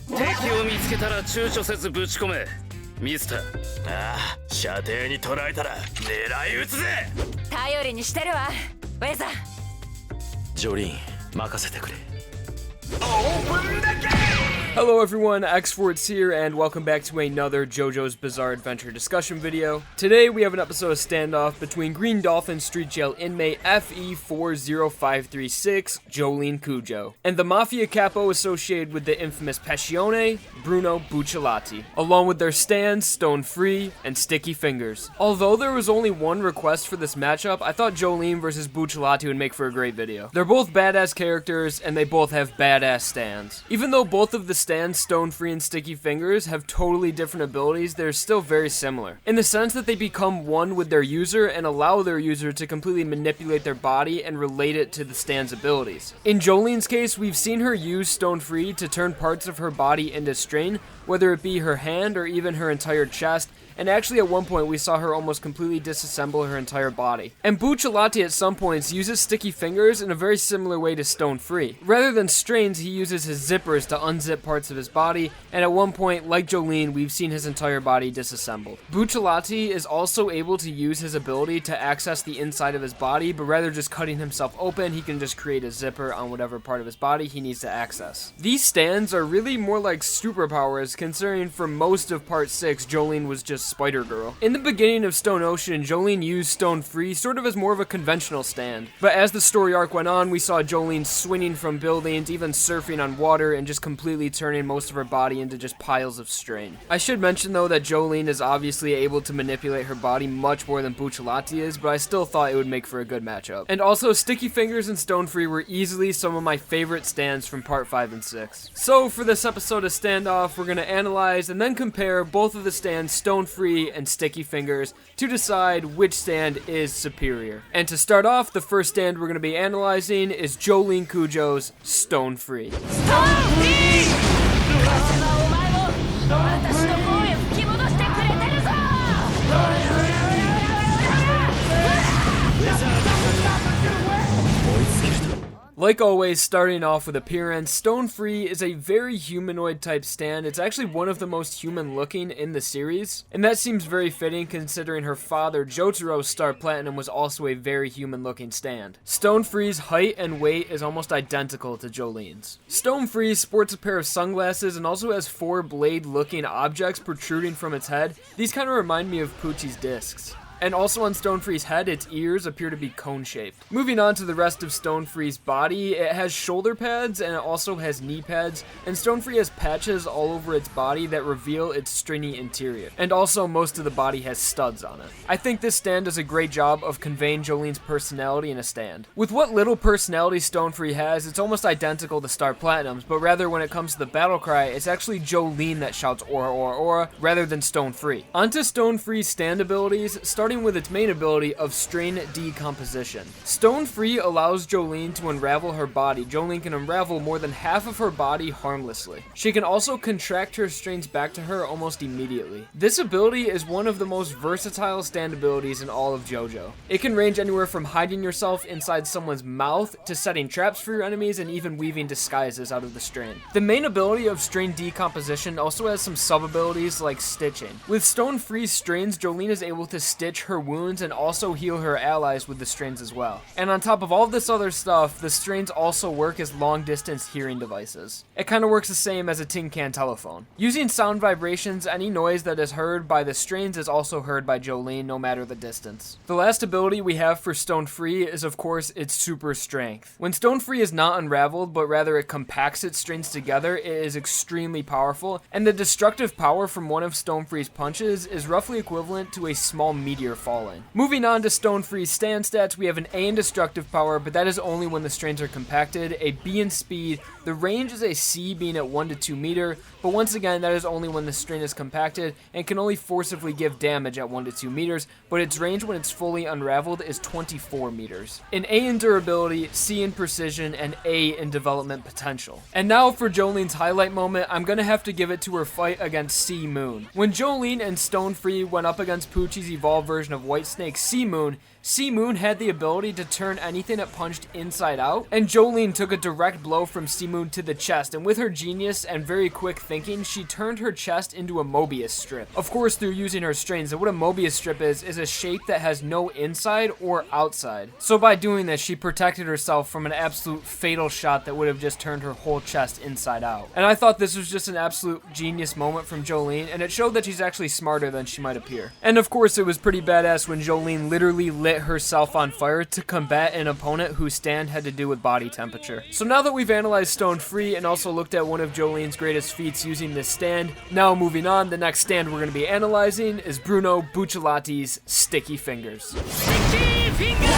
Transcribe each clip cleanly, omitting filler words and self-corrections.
敵を見つけたら躊躇せずぶち込めミスター。ああ、射程に捉えたら狙い撃つぜ。頼りにしてるわウェザー。ジョリーン、任せてくれ。 Hello everyone, xForts here, and welcome back to another JoJo's Bizarre Adventure discussion video. Today we have an episode of standoff between Green Dolphin Street Jail inmate FE40536, Jolyne Cujoh, and the Mafia Capo associated with the infamous Pescione, Bruno Buccellati, along with their stands, Stonefree, and Sticky Fingers. Although there was only one request for this matchup, I thought Jolyne versus Buccellati would make for a great video. They're both badass characters, and they both have badass stands. Even though both of the stands, Stonefree and Sticky Fingers, have totally different abilities, they're still very similar, in the sense that they become one with their user and allow their user to completely manipulate their body and relate it to the stand's abilities. In Jolyne's case, we've seen her use Stonefree to turn parts of her body into string, whether it be her hand or even her entire chest, and actually at one point we saw her almost completely disassemble her entire body. And Buccellati at some points uses Sticky Fingers in a very similar way to Stonefree. Rather than strains, he uses his zippers to unzip parts of his body, and at one point, like Jolyne, we've seen his entire body disassembled. Buccellati is also able to use his ability to access the inside of his body, but rather just cutting himself open, he can just create a zipper on whatever part of his body he needs to access. These stands are really more like superpowers, considering for most of part 6, Jolyne was just Spider-Girl. In the beginning of Stone Ocean, Jolyne used Stonefree sort of as more of a conventional stand, but as the story arc went on, we saw Jolyne swinging from buildings, even surfing on water, and just completely turning most of her body into just piles of strain. I should mention though that Jolyne is obviously able to manipulate her body much more than Buccellati is, but I still thought it would make for a good matchup. And also, Sticky Fingers and Stonefree were easily some of my favorite stands from part 5 and 6. So for this episode of Standoff, we're going to analyze and then compare both of the stands, Stonefree and Sticky Fingers, to decide which stand is superior. And to start off, the first stand we're going to be analyzing is Jolyne Cujoh's Stonefree. Like always, starting off with appearance, Stonefree is a very humanoid type stand. It's actually one of the most human looking in the series, and that seems very fitting considering her father Jotaro's Star Platinum was also a very human looking stand. Stonefree's height and weight is almost identical to Jolyne's. Stonefree sports a pair of sunglasses and also has 4 blade looking objects protruding from its head. These kind of remind me of Poochie's discs. And also on Stonefree's head, its ears appear to be cone-shaped. Moving on to the rest of Stonefree's body, it has shoulder pads and it also has knee pads, and Stonefree has patches all over its body that reveal its stringy interior. And also most of the body has studs on it. I think this stand does a great job of conveying Jolyne's personality in a stand. With what little personality Stonefree has, it's almost identical to Star Platinum's, but rather when it comes to the battle cry, it's actually Jolyne that shouts aura aura aura rather than Stonefree. Onto Stonefree's stand abilities, starting with its main ability of strain decomposition. Stonefree allows Jolyne to unravel her body. Jolyne can unravel more than half of her body harmlessly. She can also contract her strains back to her almost immediately. This ability is one of the most versatile stand abilities in all of JoJo. It can range anywhere from hiding yourself inside someone's mouth to setting traps for your enemies and even weaving disguises out of the strain. The main ability of strain decomposition also has some sub-abilities like stitching. With Stonefree's strains, Jolyne is able to stitch her wounds and also heal her allies with the strains as well. And on top of all this other stuff, the strains also work as long distance hearing devices. It kind of works the same as a tin can telephone. Using sound vibrations, any noise that is heard by the strains is also heard by Jolyne no matter the distance. The last ability we have for Stonefree is of course its super strength. When Stonefree is not unraveled but rather it compacts its strains together, it is extremely powerful, and the destructive power from one of Stonefree's punches is roughly equivalent to a small meteor falling. Moving on to Stonefree's stand stats, we have an A in destructive power, but that is only when the strains are compacted, a B in speed, the range is a C being at 1 to 2 meter, but once again that is only when the strain is compacted and can only forcibly give damage at 1 to 2 meters, but its range when it's fully unraveled is 24 meters. An A in durability, C in precision, and A in development potential. And now for Jolyne's highlight moment, I'm gonna have to give it to her fight against Sea Moon. When Jolyne and Stonefree went up against Poochie's evolved version of White Snake, Sea Moon had the ability to turn anything it punched inside out, and Jolyne took a direct blow from Sea Moon to the chest, and with her genius and very quick thinking, she turned her chest into a Mobius strip. Of course, through using her strings, and what a Mobius strip is a shape that has no inside or outside. So by doing this, she protected herself from an absolute fatal shot that would have just turned her whole chest inside out. And I thought this was just an absolute genius moment from Jolyne, and it showed that she's actually smarter than she might appear. And of course, it was pretty badass when Jolyne literally lit herself on fire to combat an opponent whose stand had to do with body temperature. So now that we've analyzed Stonefree and also looked at one of Jolyne's greatest feats using this stand, now moving on, the next stand we're going to be analyzing is Bruno Buccellati's Sticky Fingers. Sticky Fingers!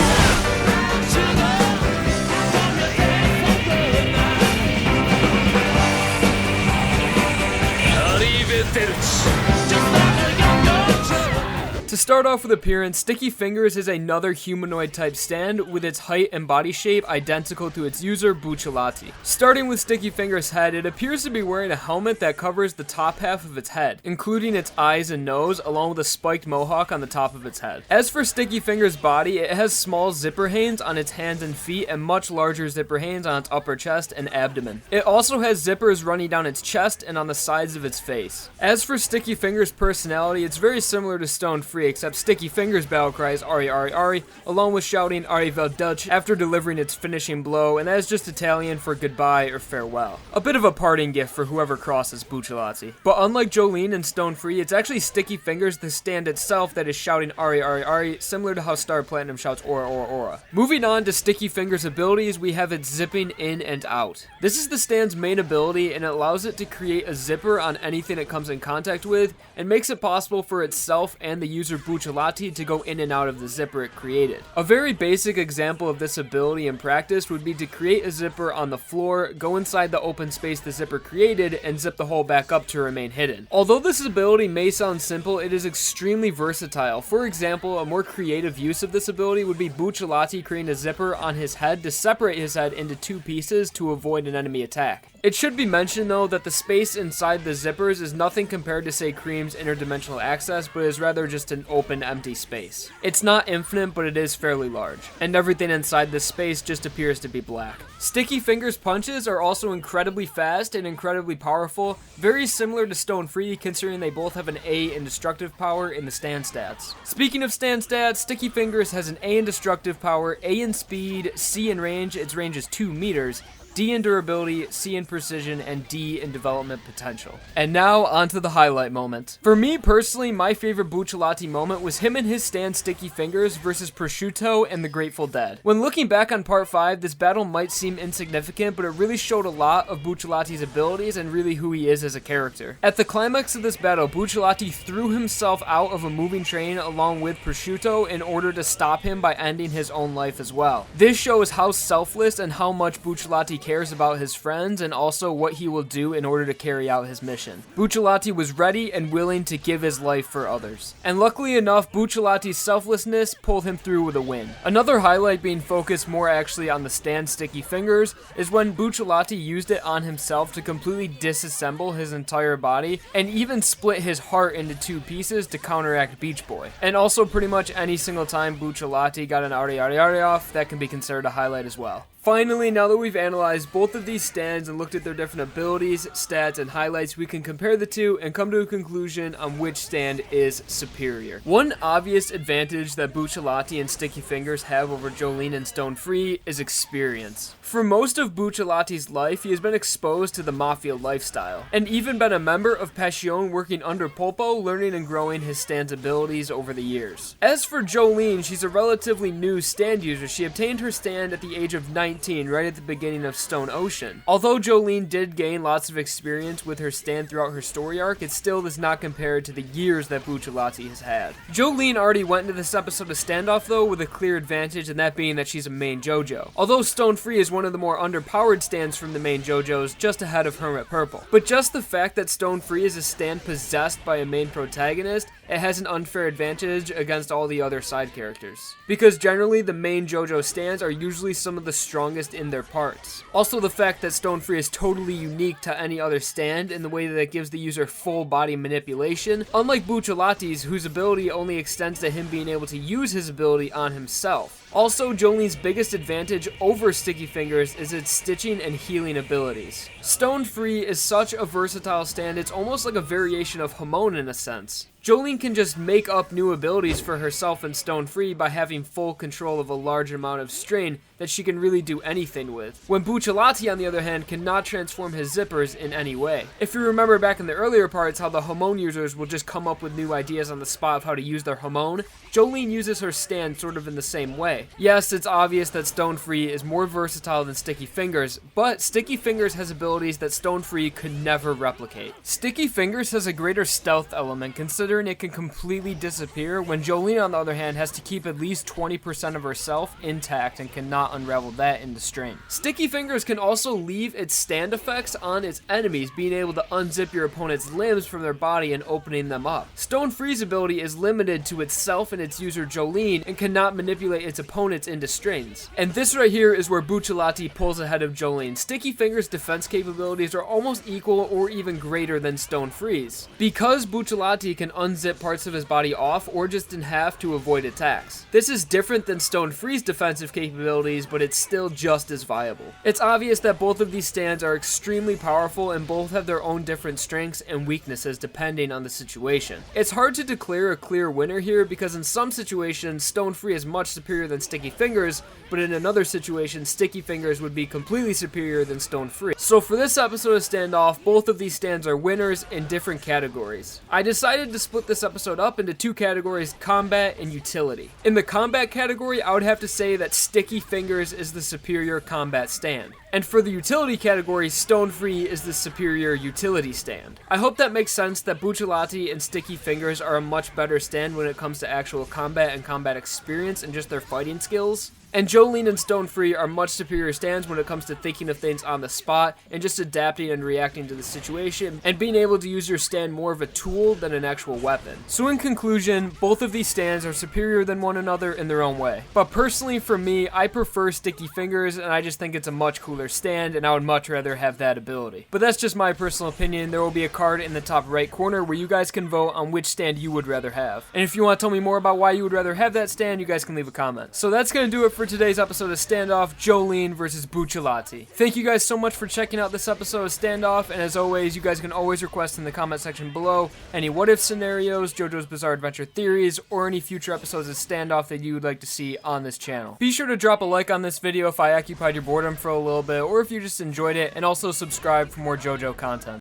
To start off with appearance, Sticky Fingers is another humanoid type stand with its height and body shape identical to its user, Buccellati. Starting with Sticky Fingers' head, it appears to be wearing a helmet that covers the top half of its head, including its eyes and nose, along with a spiked mohawk on the top of its head. As for Sticky Fingers' body, it has small zipper hanes on its hands and feet and much larger zipper hanes on its upper chest and abdomen. It also has zippers running down its chest and on the sides of its face. As for Sticky Fingers' personality, it's very similar to Stonefree, except Sticky Fingers' battle cry is Ari Ari Ari, along with shouting Arrivel Dutch after delivering its finishing blow, and that is just Italian for goodbye or farewell. A bit of a parting gift for whoever crosses Buccellati. But unlike Jolyne and Stonefree, it's actually Sticky Fingers, the stand itself, that is shouting Ari Ari Ari, similar to how Star Platinum shouts Aura Aura Aura. Moving on to Sticky Fingers' abilities, we have its zipping in and out. This is the stand's main ability, and it allows it to create a zipper on anything it comes in contact with, and makes it possible for itself and the user Buccellati to go in and out of the zipper it created. A very basic example of this ability in practice would be to create a zipper on the floor, go inside the open space the zipper created, and zip the hole back up to remain hidden. Although this ability may sound simple, it is extremely versatile. For example, a more creative use of this ability would be Buccellati creating a zipper on his head to separate his head into two pieces to avoid an enemy attack. It should be mentioned though that the space inside the zippers is nothing compared to say Cream's interdimensional access, but is rather just an open empty space. It's not infinite, but it is fairly large, and everything inside this space just appears to be black. Sticky Fingers punches are also incredibly fast and incredibly powerful, very similar to Stonefree considering they both have an A in destructive power in the stand stats. Speaking of stand stats, Sticky Fingers has an A in destructive power, A in speed, C in range, its range is 2 meters, D in durability, C in precision, and D in development potential. And now, onto the highlight moment. For me personally, my favorite Buccellati moment was him and his stand Sticky Fingers versus Prosciutto and the Grateful Dead. When looking back on part 5, this battle might seem insignificant, but it really showed a lot of Buccellati's abilities and really who he is as a character. At the climax of this battle, Buccellati threw himself out of a moving train along with Prosciutto in order to stop him by ending his own life as well. This shows how selfless and how much Buccellati cares about his friends and also what he will do in order to carry out his mission. Buccellati was ready and willing to give his life for others. And luckily enough, Buccellati's selflessness pulled him through with a win. Another highlight being focused more actually on the stand Sticky Fingers is when Buccellati used it on himself to completely disassemble his entire body and even split his heart into 2 pieces to counteract Beach Boy. And also pretty much any single time Buccellati got an Ari Ari Ari off, that can be considered a highlight as well. Finally, now that we've analyzed both of these stands and looked at their different abilities, stats, and highlights, we can compare the two and come to a conclusion on which stand is superior. One obvious advantage that Buccellati and Sticky Fingers have over Jolyne and Stonefree is experience. For most of Buccellati's life, he has been exposed to the mafia lifestyle, and even been a member of Passion working under Polpo, learning and growing his stand's abilities over the years. As for Jolyne, she's a relatively new stand user. She obtained her stand at the age of 19, right at the beginning of Stone Ocean. Although Jolyne did gain lots of experience with her stand throughout her story arc, it still does not compare to the years that Buccellati has had. Jolyne already went into this episode of Standoff though with a clear advantage, and that being that she's a main JoJo. Although Stonefree is one of the more underpowered stands from the main JoJos, just ahead of Hermit Purple. But just the fact that Stonefree is a stand possessed by a main protagonist it has an unfair advantage against all the other side characters. Because generally, the main JoJo stands are usually some of the strongest in their parts. Also, the fact that Stonefree is totally unique to any other stand in the way that it gives the user full body manipulation, unlike Buccellati's, whose ability only extends to him being able to use his ability on himself. Also, Jolyne's biggest advantage over Sticky Fingers is its stitching and healing abilities. Stonefree is such a versatile stand, it's almost like a variation of Hamon in a sense. Jolyne can just make up new abilities for herself in Stonefree by having full control of a large amount of strain that she can really do anything with, when Buccellati, on the other hand, cannot transform his zippers in any way. If you remember back in the earlier parts how the Hamon users will just come up with new ideas on the spot of how to use their Hamon, Jolyne uses her stand sort of in the same way. Yes, it's obvious that Stonefree is more versatile than Sticky Fingers, but Sticky Fingers has abilities that Stonefree could never replicate. Sticky Fingers has a greater stealth element, considering it can completely disappear, when Jolyne, on the other hand, has to keep at least 20% of herself intact and cannot unravel that into strain. Sticky Fingers can also leave its stand effects on its enemies, being able to unzip your opponent's limbs from their body and opening them up. Stonefree's ability is limited to itself and its user Jolyne, and cannot manipulate its opponents into strains. And this right here is where Buccellati pulls ahead of Jolyne. Sticky Fingers' defense capabilities are almost equal or even greater than Stonefree's, because Buccellati can unzip parts of his body off or just in half to avoid attacks. This is different than Stonefree's defensive capabilities, but it's still just as viable. It's obvious that both of these stands are extremely powerful and both have their own different strengths and weaknesses depending on the situation. It's hard to declare a clear winner here because in some situations Stonefree is much superior than Sticky Fingers, but in another situation Sticky Fingers would be completely superior than Stonefree. So for this episode of Standoff, both of these stands are winners in different categories. I decided to split this episode up into two categories, combat and utility. In the combat category, I would have to say that Sticky Fingers is the superior combat stand. And for the utility category, Stonefree is the superior utility stand. I hope that makes sense that Buccellati and Sticky Fingers are a much better stand when it comes to actual combat and combat experience and just their fighting skills. And Jolyne and Stonefree are much superior stands when it comes to thinking of things on the spot and just adapting and reacting to the situation and being able to use your stand more of a tool than an actual weapon. So in conclusion, both of these stands are superior than one another in their own way. But personally for me, I prefer Sticky Fingers and I just think it's a much cooler stand and I would much rather have that ability. But that's just my personal opinion. There will be a card in the top right corner where you guys can vote on which stand you would rather have. And if you want to tell me more about why you would rather have that stand, you guys can leave a comment. So that's going to do it for today's episode of Standoff, Jolyne versus Buccellati. Thank you guys so much for checking out this episode of Standoff, and as always, you guys can always request in the comment section below any what-if scenarios, JoJo's Bizarre Adventure theories, or any future episodes of Standoff that you would like to see on this channel. Be sure to drop a like on this video if I occupied your boredom for a little bit, or if you just enjoyed it, and also subscribe for more JoJo content.